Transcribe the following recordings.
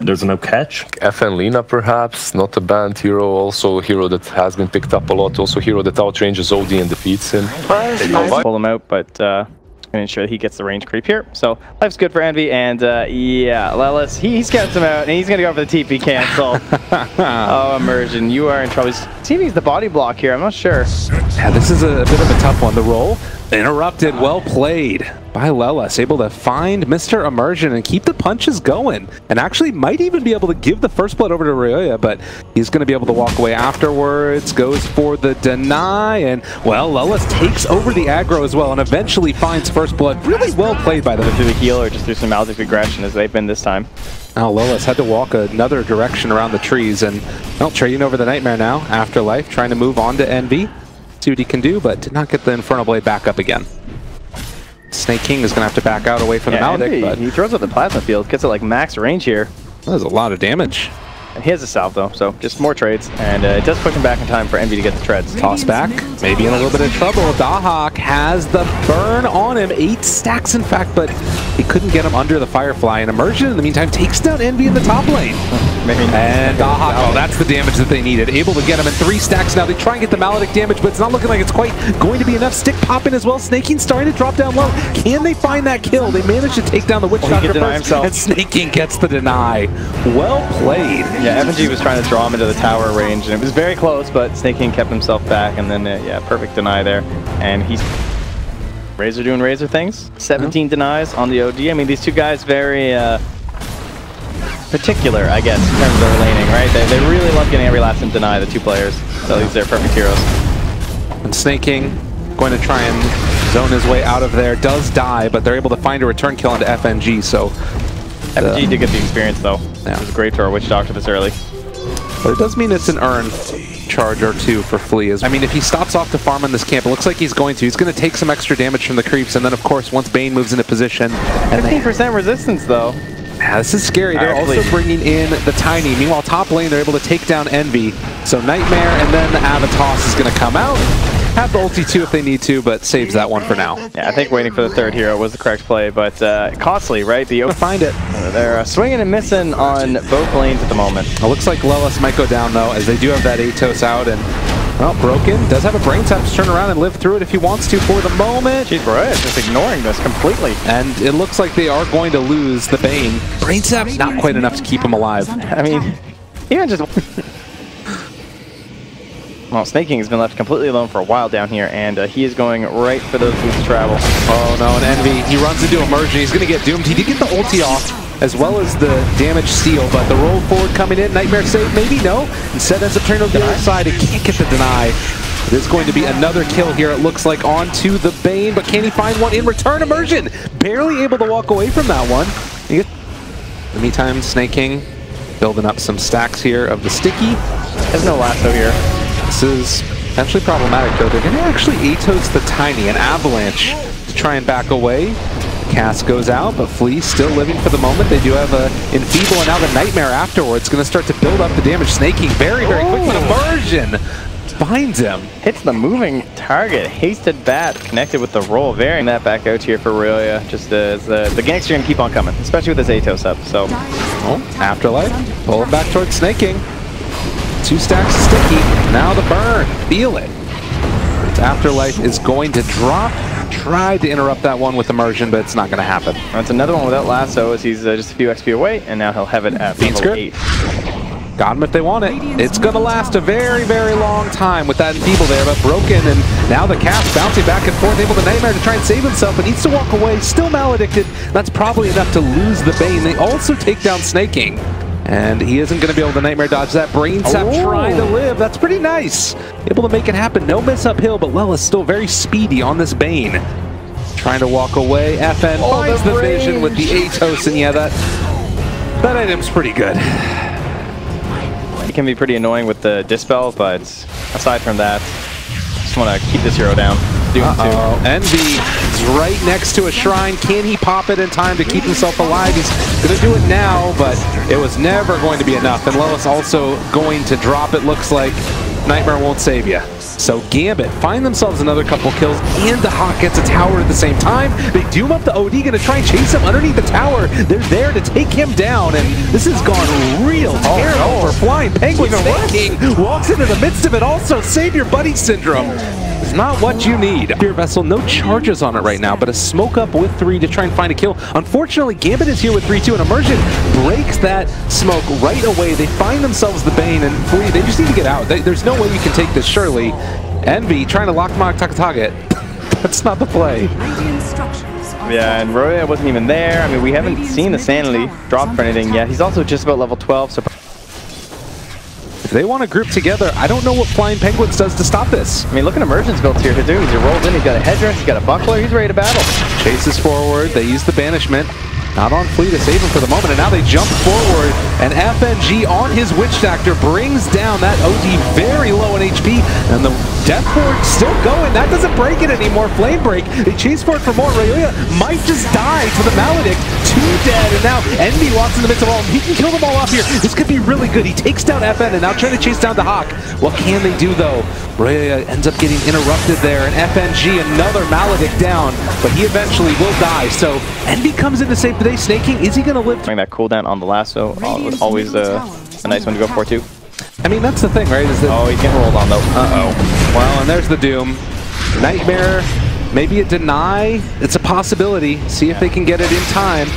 There's no catch. FN Lina, perhaps, not a banned hero, also a hero that has been picked up a lot, also a hero that outranges OD and defeats him. Pull him out, but gonna ensure that he gets the range creep here. So life's good for Envy, and yeah, Lelis, he scouts him out, and he's gonna go for the TP cancel. Oh, Immersion, you are in trouble. He's the body block here, I'm not sure. Yeah, this is a bit of a tough one. The roll interrupted, well played by Lelis, able to find Mr. Immersion and keep the punches going, and actually might even be able to give the first blood over to Ryoya, but he's going to be able to walk away afterwards, goes for the deny, and well, Lelis takes over the aggro as well and eventually finds first blood. Really well played by them. Through the heal or just through some Maldic aggression as they've been this time. Now Lelis had to walk another direction around the trees, and well, trading over the Nightmare now. Afterlife trying to move on to Envy, see what he can do, but did not get the Infernal Blade back up again. Snake King is going to have to back out away from the Maldic, but he throws out the plasma field, gets it like max range here. That is a lot of damage. And he has a salve though, so just more trades, and it does push him back in time for Envy to get the treads. Toss back, maybe in a little bit of trouble. Dahak has the burn on him, 8 stacks in fact, but he couldn't get him under the Firefly. And Immersion in the meantime takes down Envy in the top lane. And Dahak, oh, that's the damage that they needed. Able to get him in 3 stacks now. They try and get the Maledic damage, but it's not looking like it's quite going to be enough. Stick popping as well. Snake King starting to drop down low. Can they find that kill? They managed to take down the Witch Doctor first, and Snake King gets the deny. Well played. Yeah, FNG was trying to draw him into the tower range, and it was very close, but Snake King kept himself back, and then, yeah, perfect deny there. And he's Razor doing Razor things. 17 denies on the OD. I mean, these two guys very particular, I guess, in terms of their laning, right? They really love getting every last deny, the two players. So these are perfect heroes. And Snake King going to try and zone his way out of there. Does die, but they're able to find a return kill onto FNG, so... FNG did get the experience, though. Yeah. It was great for our Witch Doctor this early. But it does mean it's an earned charge or 2 for Flea. I mean, if he stops off to farm in this camp, it looks like he's going to. He's going to take some extra damage from the creeps, and then, of course, once Bane moves into position... 15% resistance, though. Yeah, this is scary. They're also bringing in the Tiny. Meanwhile, top lane, they're able to take down Envy. So Nightmare and then the Avatos is going to come out. Have the ulti too if they need to, but saves that one for now. Yeah, I think waiting for the third hero was the correct play, but costly, right? Find it. They're swinging and missing on both lanes at the moment. It looks like Lelis might go down, though, as they do have that Atos out, and well, Broken does have a brain tap to turn around and live through it if he wants to for the moment. Jeez, bro, it's just ignoring this completely. And it looks like they are going to lose the Bane. Brain tap, not quite enough to keep him alive. I mean, even just... Well, Snake King has been left completely alone for a while down here, and he is going right for those boots of travel. Oh no, and Envy, he runs into Immersion. He's going to get doomed. He did get the ulti off, as well as the damage steal, but the roll forward coming in, Nightmare save, maybe no. Instead ends up turning over the other side. It can't get the deny. It is going to be another kill here, it looks like, onto the Bane, but can he find one in return? Immersion, barely able to walk away from that one. In the meantime, Snake King building up some stacks here of the Sticky. There's no lasso here. This is potentially problematic, though. They're going to actually Atos the Tiny, an Avalanche, to try and back away. Cast goes out, but Flea still living for the moment. They do have a Enfeeble, and now the Nightmare afterwards. Going to start to build up the damage. Snake King very, very quick, but Immersion finds him. Hits the moving target. Hasted Bat connected with the roll. Varying that back out here for Ryoya. Just as the ganks are going to keep on coming, especially with this Atos up. So, Afterlife, pull him back towards Snake King. 2 stacks of Sticky, now the burn, feel it. Afterlife is going to drop, tried to interrupt that one with Immersion, but it's not going to happen. That's another one without lasso as he's just a few XP away, and now he'll have it at level 8. Got him if they want it. It's going to last a very, very long time with that Enfeeble there, but Broken, and now the cast bouncing back and forth, able to Nightmare to try and save himself, but needs to walk away, still maledicted. That's probably enough to lose the Bane. They also take down Snake King. And he isn't going to be able to Nightmare dodge that. Brain Sap trying to live. That's pretty nice. Able to make it happen. No miss uphill, but Lelis still very speedy on this Bane. Trying to walk away. FN finds the vision with the Atos, and yeah, that item's pretty good. It can be pretty annoying with the Dispel, but aside from that, just want to keep this hero down. Envy is right next to a shrine. Can he pop it in time to keep himself alive? He's going to do it now, but it was never going to be enough. And Lelis also going to drop it. Looks like Nightmare won't save you. So Gambit find themselves another couple kills, and the Hawk gets a tower at the same time. They doom up the OD, gonna try and chase him underneath the tower. They're there to take him down, and this has gone real terrible for Flying Penguin. King walks into the midst of it also. Save your buddy syndrome. It's not what you need. Spear Vessel, no charges on it right now, but a smoke up with 3 to try and find a kill. Unfortunately, Gambit is here with 3-2, and Immersion breaks that smoke right away. They find themselves the Bane, and Flea, they just need to get out. There's no way you can take this, surely. Envy trying to lock target. That's not the play. Yeah, and Roya wasn't even there. I mean, we haven't seen the Sanity drop for anything yet. He's also just about level 12, so... If they want to group together, I don't know what Flying Penguins does to stop this. I mean, look at Immersion's built here too. He's rolled in, he's got a headdress, he's got a buckler, he's ready to battle. Chases forward, they use the banishment. Not on Flea to save him for the moment, and now they jump forward, and FNG on his Witch Doctor brings down that OD very low in HP, and the Death Ward still going. That doesn't break it anymore. Flame Break, they chase for it for more. Rayuya might just die to the Maledict. 2 dead, and now Envy walks in the midst of all of them. He can kill them all off here. This could be really good. He takes down FN, and now trying to chase down the Hawk. What can they do, though? Rayuya ends up getting interrupted there, and FNG, another Maledict down, but he eventually will die, so Envy comes in to save the day. Snaking, is he going to live? That cooldown on the lasso, always a nice one to go for too. I mean, that's the thing, right? Is that oh, he's getting rolled on though. Well, and there's the Doom. Nightmare, maybe a deny. It's a possibility. See if they can get it in time.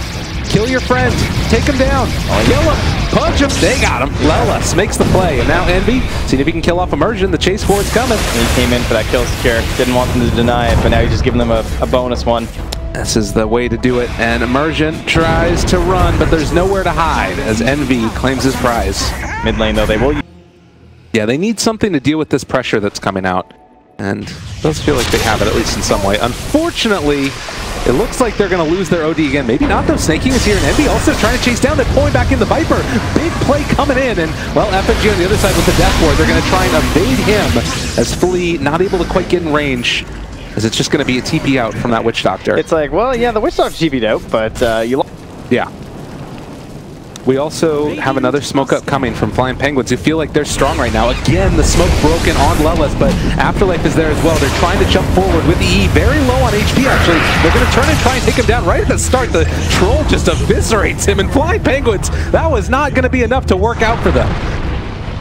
Kill your friend. Take him down. Kill him. Punch him. They got him. Lelis makes the play. And now Envy, seeing if he can kill off Immersion. The chase forward's coming. And he came in for that kill secure. Didn't want them to deny it, but now he's just giving them a bonus one. This is the way to do it, and Immersion tries to run, but there's nowhere to hide as Envy claims his prize. Mid lane, though, they will... Yeah, they need something to deal with this pressure that's coming out, and it does feel like they have it, at least in some way. Unfortunately, it looks like they're going to lose their OD again. Maybe not, though. Snaking is here, and Envy also trying to chase down. They're pulling back in the Viper. Big play coming in, and, well, FNG on the other side with the Death Ward. They're going to try and evade him as Flea not able to quite get in range. As it's just going to be a TP out from that Witch Doctor. It's like, well, yeah, the Witch Doctor TP'd out, but you... Yeah. We also have another smoke up coming from Flying Penguins who feel like they're strong right now. Again, the smoke broken on Lelis, but Afterlife is there as well. They're trying to jump forward with the E. Very low on HP, actually. They're going to turn and try and take him down right at the start. The Troll just eviscerates him, and Flying Penguins, that was not going to be enough to work out for them.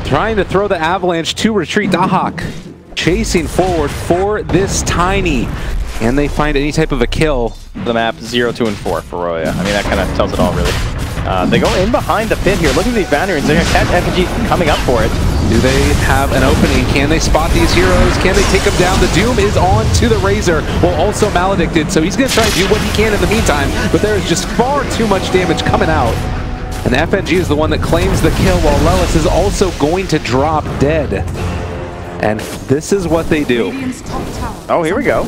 Trying to throw the Avalanche to retreat. Dahak chasing forward for this Tiny. And they find any type of a kill. The map 0, 2, and 4 for Roya. I mean, that kind of tells it all, really. They go in behind the pit here. Look at these boundaries. They're going to catch FNG coming up for it. Do they have an opening? Can they spot these heroes? Can they take them down? The Doom is on to the Razor, while also Maledicted. So he's going to try and do what he can in the meantime. But there is just far too much damage coming out. And FNG is the one that claims the kill, while Lelis is also going to drop dead. And this is what they do. Oh, here we go.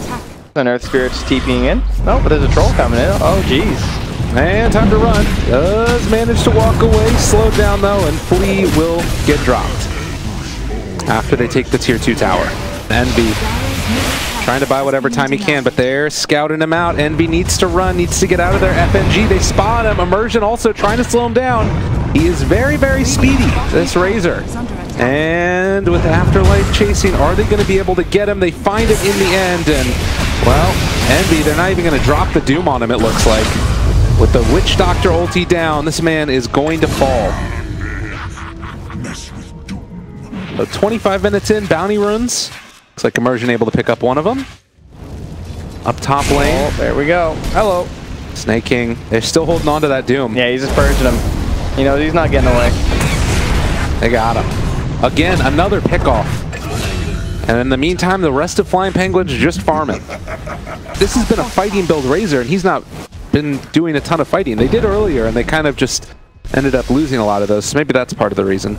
An Earth Spirit's TPing in. Oh, but there's a Troll coming in. Oh, geez. And time to run. Does manage to walk away. Slowed down, though, and Flea will get dropped after they take the Tier 2 tower. Envy trying to buy whatever time he can, but they're scouting him out. Envy needs to run, needs to get out of there. FNG, they spot him. Immersion also trying to slow him down. He is very, very speedy, this Razor. And with Afterlife chasing, are they going to be able to get him? They find him in the end, and, well, Envy, they're not even going to drop the Doom on him, it looks like. With the Witch Doctor ulti down, this man is going to fall. So 25 minutes in, bounty runs. Looks like Immersion able to pick up one of them. Up top lane. Oh, there we go. Hello. Snaking. They're still holding on to that Doom. Yeah, he's just purging him. You know, he's not getting away. They got him. Again, another pickoff. And in the meantime, the rest of Flying Penguins are just farming. This has been a fighting build Razor, and he's not been doing a ton of fighting. They did earlier, and they kind of just ended up losing a lot of those. So maybe that's part of the reason.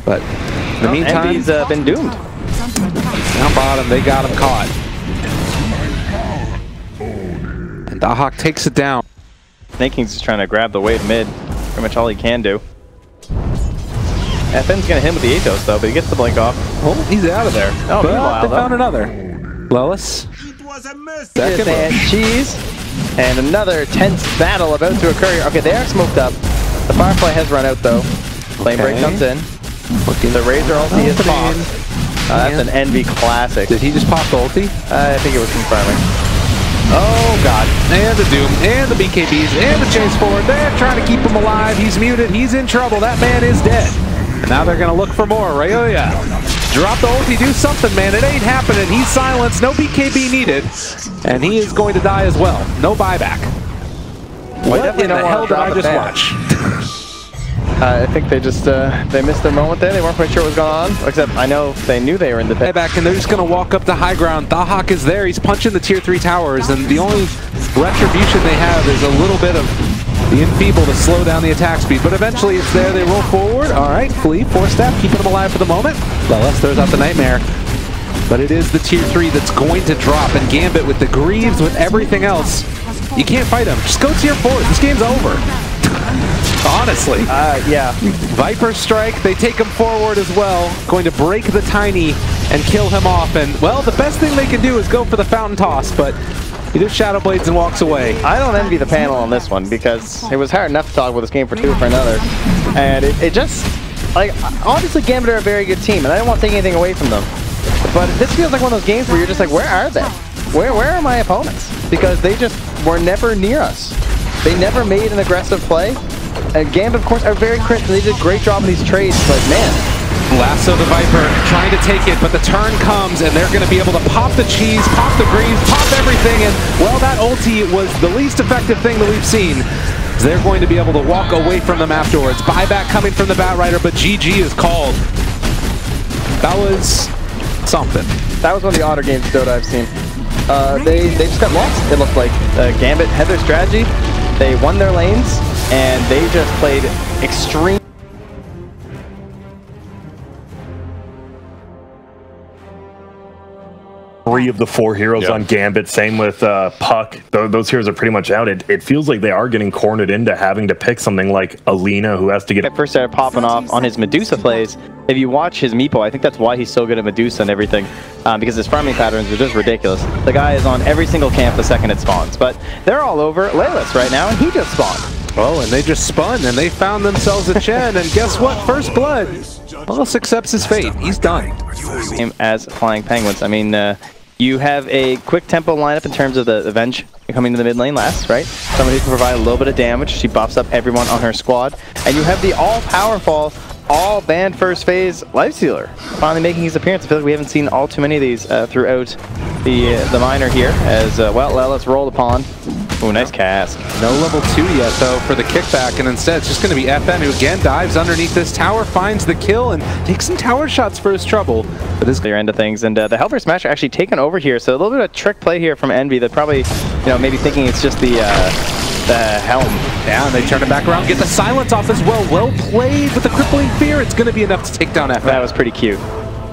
But in the meantime, Envy's been doomed. Down bottom, they got him caught. And Dahak takes it down. Snaking's just trying to grab the wave mid. Pretty much all he can do. FN's gonna hit him with the Athos though, but he gets the blink off. Oh, he's out of there. Oh, but they found another. Lelis. Second and cheese. And another tense battle about to occur here. Okay, they are smoked up. The Firefly has run out though. Flame Break comes in. Looking the Razor ulti is popped. That's an Envy classic. Did he just pop the ulti? I think it was confirming. Oh, God. And the Doom, and the BKBs, and the chase forward. They're trying to keep him alive. He's muted. He's in trouble. That man is dead. And now they're going to look for more. Ryoya, drop the ulti. Do something, man. It ain't happening. He's silenced. No BKB needed. And he is going to die as well. No buyback. What in the hell did I just watch? I think they just they missed their moment there. They weren't quite sure what was going on. Except I know they knew they were in the pit. Back, and they're just going to walk up to high ground. Thahawk is there. He's punching the tier 3 towers, and the only retribution they have is a little bit of the enfeeble to slow down the attack speed. But eventually it's there. They roll forward. All right, Flea, 4-step, keeping them alive for the moment. Lelis throws out the Nightmare. But it is the tier 3 that's going to drop, and Gambit with the Greaves, with everything else. You can't fight him. Just go tier 4. This game's over. Honestly. Yeah. Viper strike, they take him forward as well. Going to break the Tiny and kill him off. And, well, the best thing they can do is go for the Fountain Toss, but he just Shadow Blades and walks away. I don't envy the panel on this one because it was hard enough to talk about this game for 2 for another. And it just, like, obviously Gambit are a very good team, and I don't want to take anything away from them. But this feels like one of those games where you're just like, where are they? Where are my opponents? Because they just were never near us. They never made an aggressive play. And Gambit, of course, are very crisp. They did a great job in these trades, but man. Lasso the Viper, trying to take it, but the turn comes, and they're going to be able to pop the cheese, pop the greens, pop everything, and, well, that ulti was the least effective thing that we've seen. They're going to be able to walk away from them afterwards. Buyback coming from the Batrider, but GG is called. That was something. That was one of the odder games of Dota I've seen. They just got lost, it looked like. Gambit had their strategy, they won their lanes, and they just played extreme. Three of the 4 heroes on Gambit, same with Puck. Those heroes are pretty much out. It feels like they are getting cornered into having to pick something like Alina, who has to get... First started popping off on his Medusa plays. If you watch his Meepo, I think that's why he's so good at Medusa and everything, because his farming patterns are just ridiculous. The guy is on every single camp the second it spawns, but they're all over Lelis right now, and he just spawned. Oh, and they just spun, and they found themselves a Chen, and guess what? First blood. Lelis accepts his fate. He's done. As Flying Penguins, I mean, you have a quick tempo lineup in terms of the Venge coming to the mid lane last, right? Somebody who can provide a little bit of damage. She buffs up everyone on her squad. And you have the all-powerful, all-banned first phase Lifestealer finally making his appearance. I feel like we haven't seen all too many of these throughout the minor here, as, well, Lelis rolled upon. Ooh, nice cast. No level 2 yet, though, for the kickback, and instead it's just going to be FN, who again dives underneath this tower, finds the kill, and takes some tower shots for his trouble. But this clear end of things, and the Helper Smash are actually taken over here, so a little bit of trick play here from Envy. That probably, you know, maybe thinking it's just the helm. Yeah, and they turn it back around, get the silence off as well. Well played with the crippling fear. It's going to be enough to take down FN. That was pretty cute.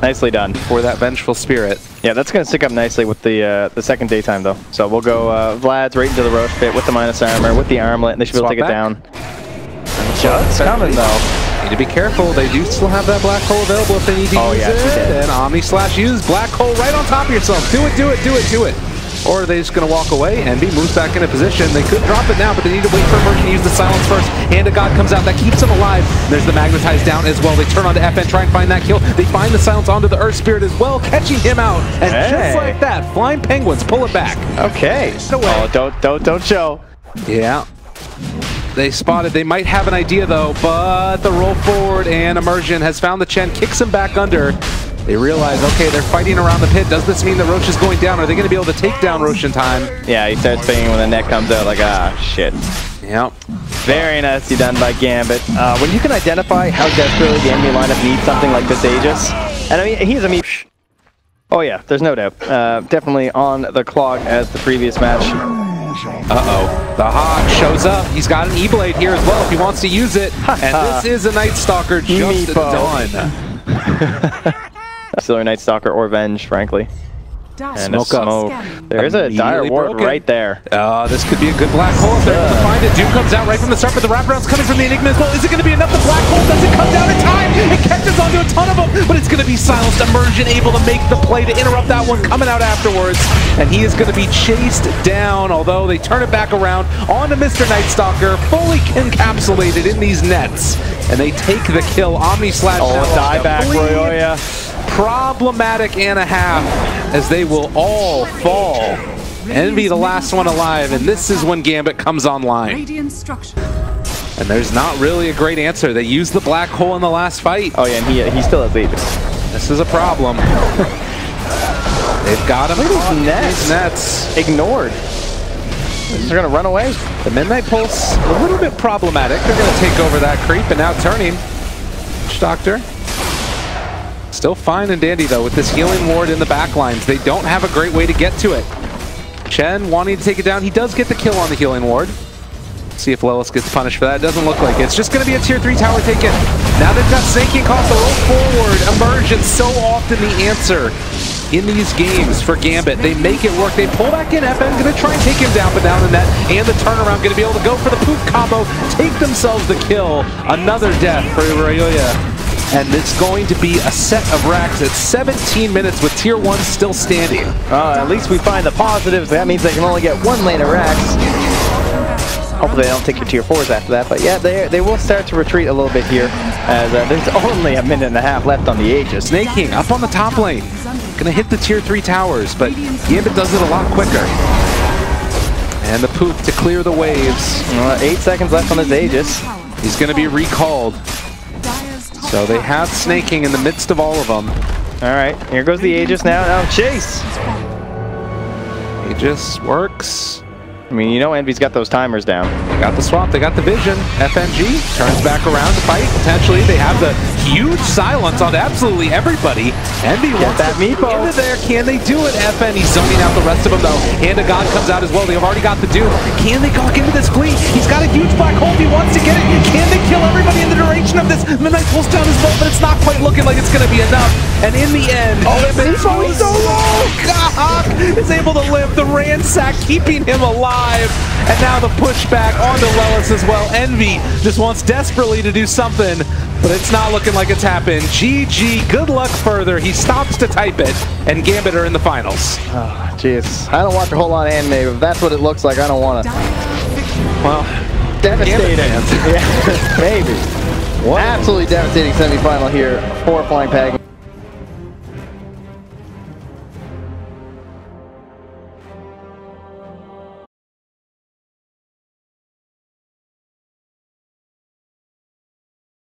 Nicely done. For that vengeful spirit. Yeah, that's going to stick up nicely with the second daytime, though. So we'll go Vlad's right into the Roche pit with the minus armor, with the armlet, and they should be able to take it down. Just coming, though. Need to be careful. They do still have that black hole available if they need to use it. And Omni/use black hole right on top of yourself. Do it, do it, do it, do it. Or are they just going to walk away? Envy moves back into position. They could drop it now, but they need to wait for Immersion to use the silence first. Hand of God comes out. That keeps him alive. There's the Magnetize down as well. They turn onto FN, try and find that kill. They find the silence onto the Earth Spirit as well, catching him out. And just like that, Flying Penguins pull it back. Okay. Oh, don't show. Yeah. They spotted. They might have an idea, though, but the roll forward and Immersion has found the Chen, kicks him back under. They realize, okay, they're fighting around the pit. Does this mean that Roche is going down? Are they going to be able to take down Roche in time? Yeah, he starts pinging when the net comes out like, ah, shit. Yep. Very nicely done by Gambit. When you can identify how desperately the enemy lineup needs something like this Aegis, and I mean, he's a oh yeah, there's no doubt. Definitely on the clock as the previous match. Uh-oh. The Hawk shows up. He's got an E-Blade here as well if he wants to use it. And this is a Night Stalker just done. Still a Night Stalker or Venge, frankly. And Smoke smoke. There's a dire ward right there. This could be a good black hole if they're able to find it. Doom comes out right from the start, but the wraparound's coming from the Enigma as well. Is it going to be enough? The black hole doesn't come down in time. It catches onto a ton of them, but it's going to be silenced. Immersion able to make the play to interrupt that one coming out afterwards. And he is going to be chased down, although they turn it back around onto Mr. Night Stalker, fully encapsulated in these nets. And they take the kill. Omni/. Oh, die back, Ryoya. problematic and a half as they will all fall. Envy the last one alive, and this is when Gambit comes online. And there's not really a great answer. They used the black hole in the last fight. Oh yeah, and he still has Aegis. This is a problem. They've got him. Look at these nets. Nets. Ignored. They're gonna run away. The Midnight Pulse, a little bit problematic. They're gonna take over that creep, and now turning. Witch Doctor. Still fine and dandy though with this healing ward in the back lines. They don't have a great way to get to it. Chen wanting to take it down. He does get the kill on the healing ward. See if Lelis gets punished for that. It doesn't look like it. It's just going to be a tier 3 tower taken. Now they've got Snaking Cost to roll forward. Immersion, so often the answer in these games for Gambit. They make it work. They pull back in. FN going to try and take him down, but down the net. And the turnaround going to be able to go for the poof combo. Take themselves the kill. Another death for Ryoya. And it's going to be a set of racks at 17 minutes with tier 1 still standing. At least we find the positives. That means they can only get 1 lane of racks. Hopefully they don't take your tier 4s after that, but yeah, they will start to retreat a little bit here, as there's only a minute and a half left on the Aegis. Snaking up on the top lane, gonna hit the tier 3 towers, but Gambit does it a lot quicker. And the poof to clear the waves. 8 seconds left on his Aegis. He's gonna be recalled. So they have Snaking in the midst of all of them. All right, here goes the Aegis now. Now chase. Aegis works. I mean, you know Envy's got those timers down. They got the swap, they got the vision. FNG turns back around to fight. Potentially, they have the huge silence on absolutely everybody. Envy wants that meatball into there. Can they do it? FN, he's zoning out the rest of them though. Hand of God comes out as well. They've already got the Doom. Can they walk into this fleet? He's got a huge black hole. He wants to get it. Can they kill everybody in the duration of this? Midnight pulls down his bolt, but it's not quite looking like it's going to be enough. And in the end, Gambit so low. God is able to live. The ransack keeping him alive. And now the pushback onto Lelis as well. Envy just wants desperately to do something, but it's not looking like it's happened. GG, good luck further. He stops to type it, and Gambit are in the finals. Oh, jeez. I don't watch a whole lot of anime. If that's what it looks like, I don't want to. Well, devastating. Yeah, maybe. Absolutely devastating semifinal here for Flying Pag.